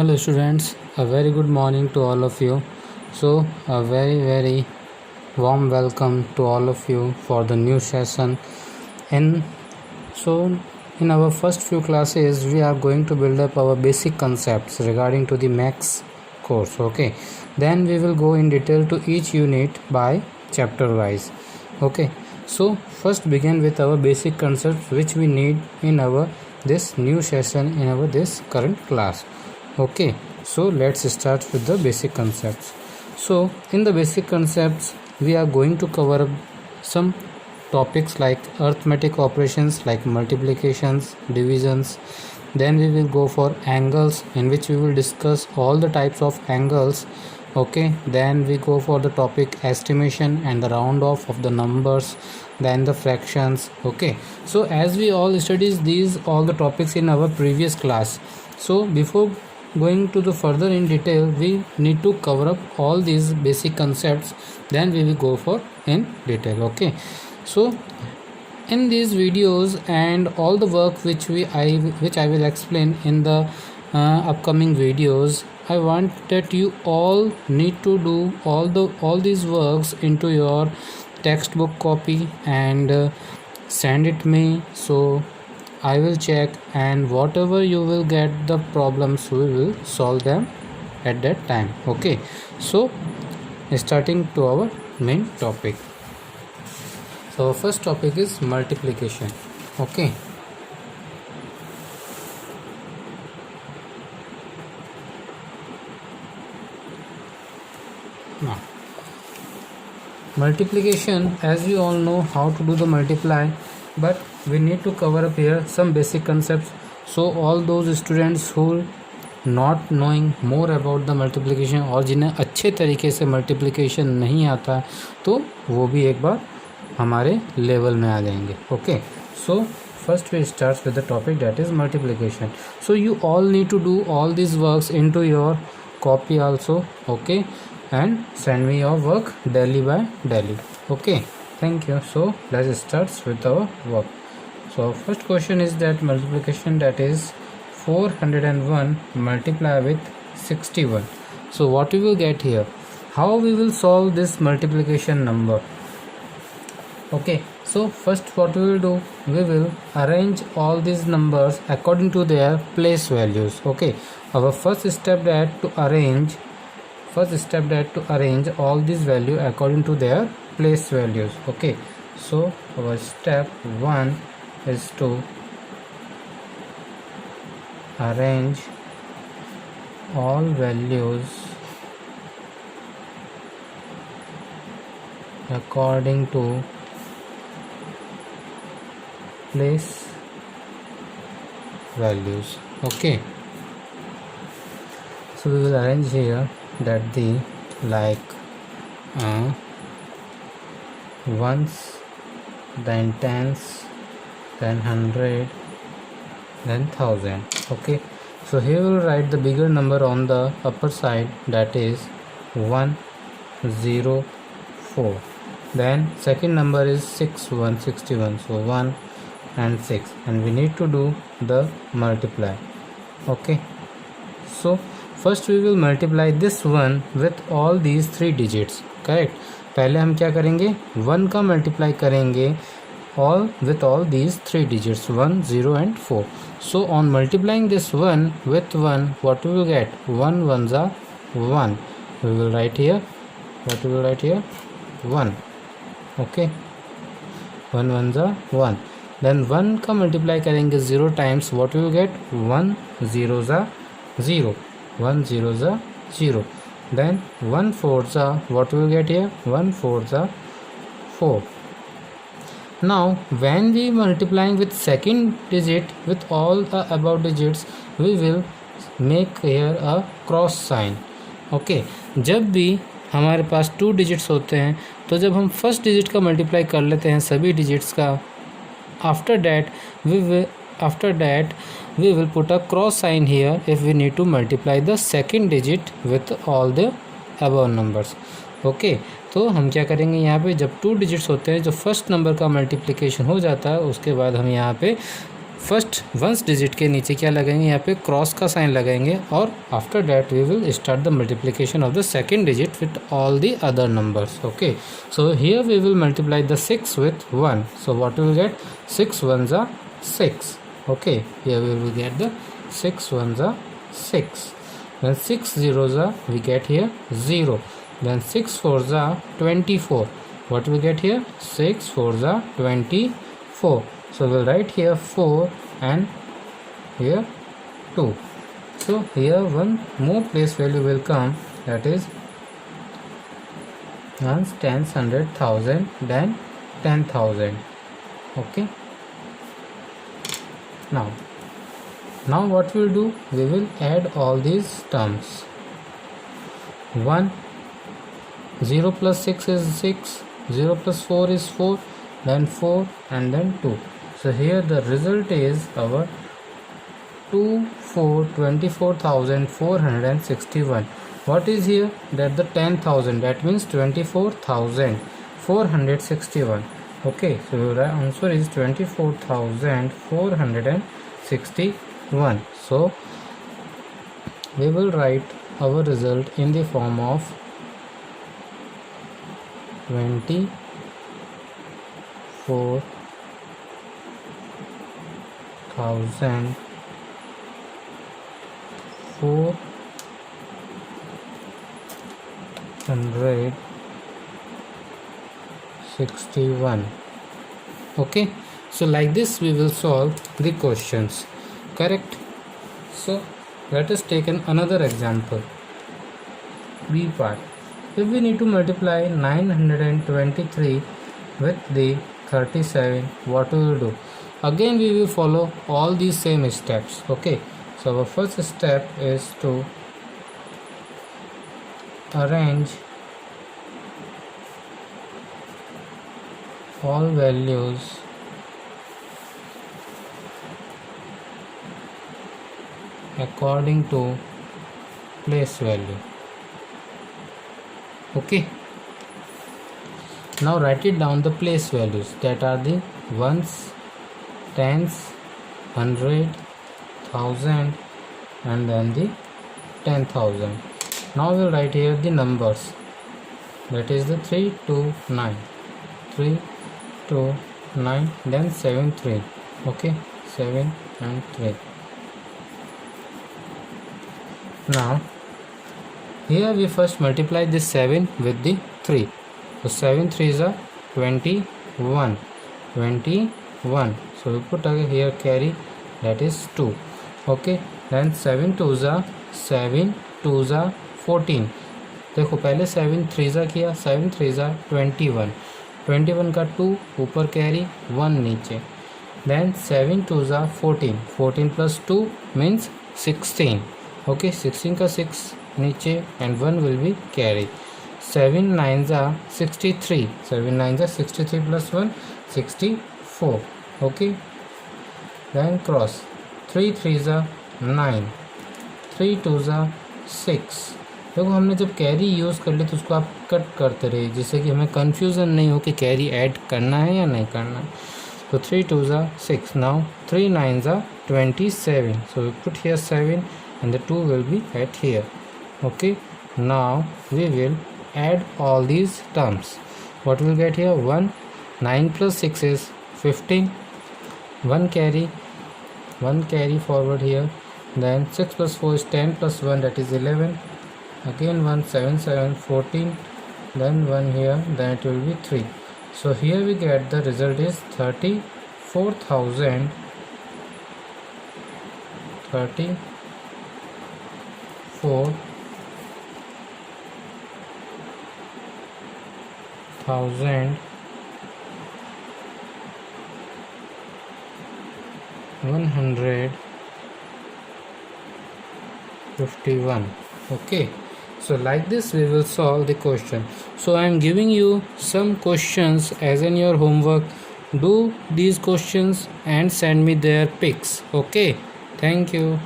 Hello students, a very good morning to all of you. So a very warm welcome to all of you for the new session. And so in our first few classes we are going to build up our basic concepts regarding to the max course. Okay, then we will go in detail to each unit by chapter wise. Okay, so first begin with our basic concepts which we need in our this new session in our this current class. Okay, so let's start with the basic concepts. So in the basic concepts we are going to cover some topics like arithmetic operations like multiplications, divisions. Then we will go for angles, in which we will discuss all the types of angles. Okay, then we go for the topic estimation and the round off of the numbers, then the fractions. Okay, so as we all studied these all the topics in our previous class, so before going to the further in detail we need to cover up all these basic concepts, then we will go for in detail. Okay, so in these videos and all the work which I will explain in the upcoming videos, I want that you all need to do all these works into your textbook copy and send it me, so I will check, and whatever you will get the problems we will solve them at that time. Okay, so starting to our main topic. So our first topic is multiplication. Okay, now multiplication, as you all know how to do the multiply, but we need to cover up here some basic concepts. So all those students who not knowing more about the multiplication और जिन्हें अच्छे तरीके से multiplication नहीं आता तो वो भी एक बार हमारे लेवल में आ जाएंगे. Okay, so first we start with the topic that is multiplication. So you all need to do all these works into your copy also. Okay, and send me your work daily by daily. Okay, thank you. So let's start with our work. So first question is that multiplication, that is 401 multiply with 61. So what we will get here, how we will solve this multiplication number. Okay, so first what we will do, we will arrange all these numbers according to their place values. Okay, our first step that to arrange all these value according to their place values. Okay, so our step 1 is to arrange all values according to place values. Okay, so we will arrange here that the like ones, then tens, then 100, then 1000. Okay, so here we will write the bigger number on the upper side, that is 104. Then second number is 61, so 1 and 6, and we need to do the multiply. Okay, so first we will multiply this one with all these 3 digits. Correct, पहले हम क्या करेंगे, 1 का multiply करेंगे all with all these 3 digits 1, 0 and 4. So on multiplying this 1 with 1, what we will get, 1 ones are 1. We will write here, what we will write here, 1. Okay, 1 ones are 1. Then 1 का multiply करेंगे 0 times, what we will get, 1 zeros are 0, 1 zeros are 0. Then 1 fours are, what we will get here, 1 fours are 4. Now when we multiplying with second digit with all the above digits, we will make here a cross sign. Okay, जब भी हमारे पास 2 digits होते हैं तो जब हम first digit का multiply कर लेते हैं सभी डिजिट्स का, after that we will put a cross sign here if we need to multiply the second digit with all the above numbers. Okay, तो हम क्या करेंगे, यहाँ पे जब 2 डिजिट्स होते हैं, जो फर्स्ट नंबर का मल्टीप्लिकेशन हो जाता है उसके बाद हम यहाँ पे फर्स्ट वंस डिजिट के नीचे क्या लगाएंगे, यहाँ पे क्रॉस का साइन लगाएंगे और after that we will start the multiplication of the second digit with all the other numbers. Okay, so here we will multiply the 6 with 1. So what we will get? 6 ones are 6. Okay, here we will get the 6 ones are 6. Then 6 zeros are, we get here 0. Then 6 fours are 24. What we get here? 6 fours are 24. So we'll write here 4 and here 2. So here one more place value will come, that is ones, tens, hundred, thousand, then 10,000. Okay. Now what we'll do? We will add all these terms. 1, 0 plus 6 is 6, 0 plus 4 is 4, then 4 and then 2. So here the result is our 24,461. What is here? That the 10,000, that means 24,461. Okay, so the answer is 24,461. So we will write our result in the form of 24,461. Okay, so like this we will solve the questions. Correct. So let us take another example. B part. If we need to multiply 923 with the 37, what we will do? Again we will follow all these same steps. Okay, so our first step is to arrange all values according to place value. Okay, now write it down, the place values, that are the ones, tens, 100, 1000 and then the 10,000. Now we'll write here the numbers, that is the 3 2 9, 3 2 9, then 7 3. Okay, 7 and 3. Now here we first multiply this 7 with the 3. So 7 3s are 21. So we put here carry, that is 2. Okay, then 7 2s are 14. देखो पहले 7 3s किया, 7 3s are 21. 21 का 2 ऊपर carry, 1 नीचे. Then 7 2s are 14. 14 plus 2 means 16. Okay, 16 का 6 नीचे and 1 will be carry. 7 9s are 63. 7 9s are 63 plus 1 64. Okay, then cross. 3 3s are 9. 3 2s are 6. देखो हमने जब कैरी यूज़ कर ली तो उसको आप कट करते रहिए, जिससे कि हमें कन्फ्यूज़न नहीं हो कि कैरी ऐड करना है या नहीं करना है. तो 3 2s are 6. Now 3 9s are 27. So we put here 7 and the 2 will be at here. Okay, now we will add all these terms. What we'll get here? 1, 9 plus 6 is 15. 1 carry forward here. Then 6 plus 4 is 10 plus 1, that is 11. Again 1, 7 7 14. Then 1 here, then it will be 3. So here we get the result is 34,000 151. Okay, so like this we will solve the question. So I am giving you some questions as in your homework. Do these questions and send me their pics. Okay, thank you.